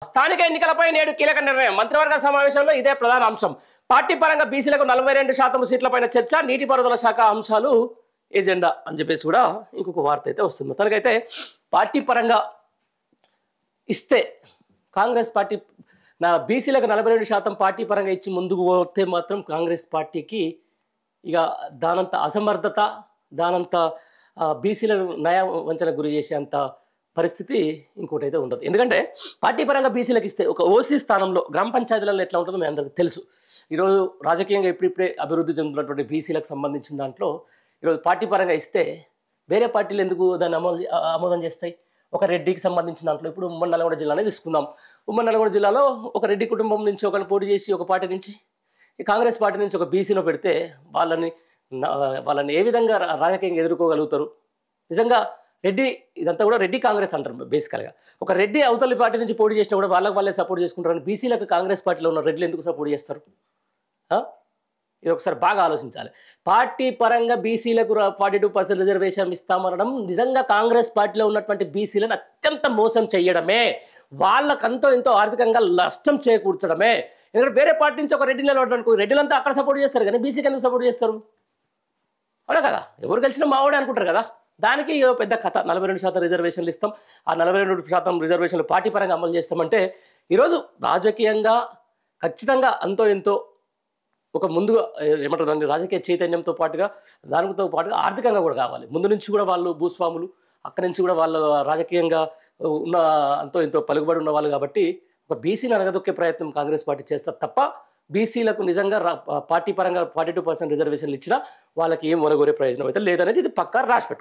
స్థానిక ఎన్నికలపై నేడు కీలక నిర్ణయం. మంత్రివర్గ సమావేశంలో ఇదే ప్రధాన అంశం. పార్టీ పరంగా బీసీలకు 42% సీట్లపైన చర్చ, నీటిపారుదల శాఖ అంశాలు ఎజెండా అని చెప్పేసి కూడా ఇంకొక వార్త అయితే వస్తుంది. మొత్తానికైతే పార్టీ పరంగా ఇస్తే కాంగ్రెస్ పార్టీ బీసీలకు 42% పార్టీ పరంగా ఇచ్చి ముందుకు పోతే మాత్రం కాంగ్రెస్ పార్టీకి ఇక దానంత అసమర్థత, దానంత బీసీలను న్యాయ వంచనకు గురి చేసేంత పరిస్థితి ఇంకోటి అయితే ఉండదు. ఎందుకంటే పార్టీ పరంగా బీసీలకు ఇస్తే ఒక ఓసీ స్థానంలో గ్రామ పంచాయతీలలో ఎట్లా ఉంటుందో మీ అందరికీ తెలుసు. ఈరోజు రాజకీయంగా ఇప్పుడిప్పుడే అభివృద్ధి చెందుతున్నటువంటి బీసీలకు సంబంధించిన దాంట్లో ఈరోజు పార్టీ పరంగా ఇస్తే వేరే పార్టీలు ఎందుకు దాన్ని ఆమోదం చేస్తాయి? ఒక రెడ్డికి సంబంధించిన దాంట్లో ఇప్పుడు ఉమ్మడి నల్గొండ జిల్లానే తీసుకుందాం. ఉమ్మడి నల్గొండ జిల్లాలో ఒక రెడ్డి కుటుంబం నుంచి ఒకరిని పోటీ చేసి ఒక పార్టీ నుంచి కాంగ్రెస్ పార్టీ నుంచి ఒక బీసీలో పెడితే వాళ్ళని ఏ విధంగా రాజకీయంగా ఎదుర్కోగలుగుతారు? నిజంగా రెడ్డి ఇదంతా కూడా రెడ్డి కాంగ్రెస్ అంటారు బేసికల్గా. ఒక రెడ్డి అవతలి పార్టీ నుంచి పోటీ చేసినా కూడా వాళ్ళే సపోర్ట్ చేసుకుంటారు. బీసీలకు కాంగ్రెస్ పార్టీలో ఉన్న రెడ్లు ఎందుకు సపోర్ట్ చేస్తారు? ఇది ఒకసారి బాగా ఆలోచించాలి. పార్టీ పరంగా బీసీలకు 42% రిజర్వేషన్ ఇస్తామనడం నిజంగా కాంగ్రెస్ పార్టీలో ఉన్నటువంటి బీసీలను అత్యంత మోసం చేయడమే, వాళ్ళకంతో ఎంతో ఆర్థికంగా నష్టం చేకూర్చడమే. ఎందుకంటే వేరే పార్టీ నుంచి ఒక రెడ్డి నిలబడడానికి రెడ్డిలంతా అక్కడ సపోర్ట్ చేస్తారు, కానీ బీసీకి ఎందుకు సపోర్ట్ చేస్తారు? అవునా కదా? ఎవరు గెలిచినా మావాడే అనుకుంటారు కదా. దానికి పెద్ద కథ. 42% రిజర్వేషన్లు ఇస్తాం, ఆ 42% రిజర్వేషన్లు పార్టీ పరంగా అమలు చేస్తామంటే ఈరోజు రాజకీయంగా ఖచ్చితంగా అంతో ఎంతో ఒక ముందుగా ఏమంటారు దాన్ని రాజకీయ చైతన్యంతో పాటుగా దానితో పాటుగా ఆర్థికంగా కూడా కావాలి. ముందు నుంచి కూడా వాళ్ళు భూస్వాములు, అక్కడి నుంచి కూడా వాళ్ళు రాజకీయంగా ఉన్న అంతో ఎంతో పలుకుబడి ఉన్న వాళ్ళు కాబట్టి ఒక బీసీని అనగదొక్కే ప్రయత్నం కాంగ్రెస్ పార్టీ చేస్తారు తప్ప బీసీలకు నిజంగా పార్టీ పరంగా 42% రిజర్వేషన్లు ఇచ్చినా వాళ్ళకి ఏం ఒనగోరే ప్రయోజనం అయితే లేదనేది ఇది పక్కా రాసిపెట్టు.